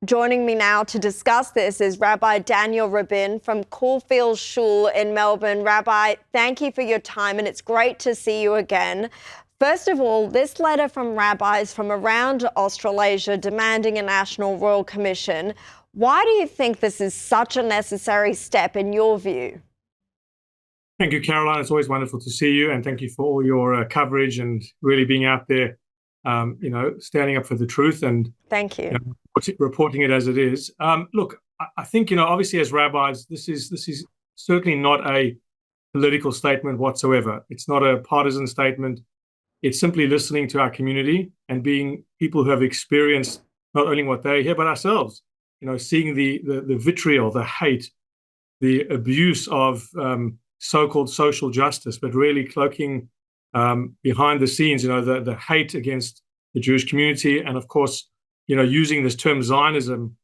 Joining me now to discuss this is Rabbi Daniel Rabin from Caulfield Shul in Melbourne. Rabbi, thank you for your time, and it's great to see you again. First of all, this letter from rabbis from around Australasia demanding a national royal commission. Why do you think this is such a necessary step in your view? Thank you, Caroline. It's always wonderful to see you, and thank you for all your coverage and really being out there, standing up for the truth and Thank you. Reporting it as it is. Look, I think obviously as rabbis, this is certainly not a political statement whatsoever. It's not a partisan statement. It's simply listening to our community and being people who have experienced not only what they hear but ourselves. Seeing the vitriol, the hate, the abuse of so-called social justice, but really cloaking behind the scenes, the hate against the Jewish community, and of course, using this term Zionism,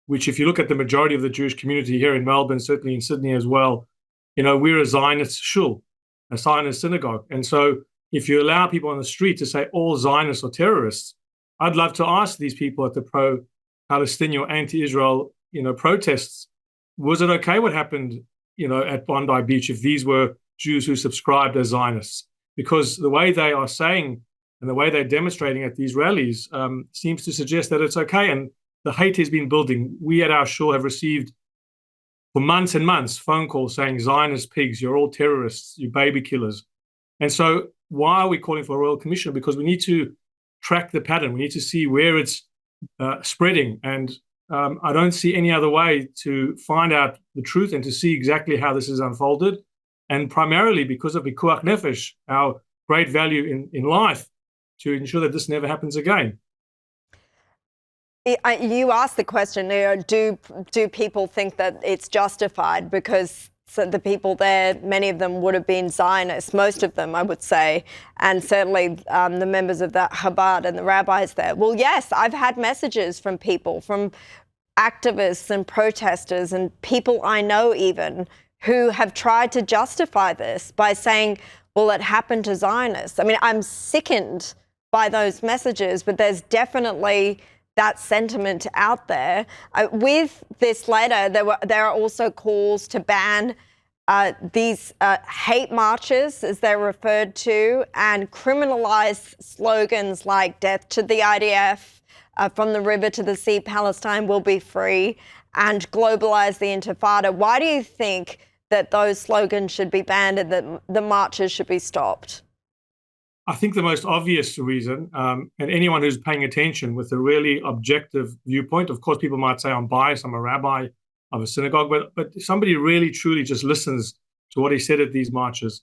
which if you look at the majority of the Jewish community here in Melbourne, certainly in Sydney as well, we're a Zionist shul, a Zionist synagogue. And so if you allow people on the street to say all Zionists are terrorists, I'd love to ask these people at the pro-Palestinian or anti-Israel, protests, was it okay what happened, at Bondi Beach if these were Jews who subscribed as Zionists? Because the way they are saying and the way they're demonstrating at these rallies seems to suggest that it's okay. And the hate has been building. We at our shul have received for months and months phone calls saying, Zionist pigs, you're all terrorists, you baby killers. And so why are we calling for a royal commission? Because we need to track the pattern. We need to see where it's spreading. And I don't see any other way to find out the truth and to see exactly how this is unfolded. And primarily because of pikuach nefesh, our great value in life, to ensure that this never happens again. You asked the question, do people think that it's justified? Because the people there, many of them would have been Zionists, most of them, I would say, and certainly the members of that Chabad and the rabbis there. Well, yes, I've had messages from people, from activists and protesters and people I know even, who have tried to justify this by saying, well, it happened to Zionists. I mean, I'm sickened by those messages, but there's definitely that sentiment out there. With this letter, there are also calls to ban these hate marches, as they're referred to, and criminalize slogans like death to the IDF, from the river to the sea, Palestine will be free, and globalize the Intifada. Why do you think that those slogans should be banned and that the marches should be stopped? I think the most obvious reason, and anyone who's paying attention with a really objective viewpoint, of course, people might say I'm biased, I'm a rabbi of a synagogue, but somebody really truly just listens to what he said at these marches.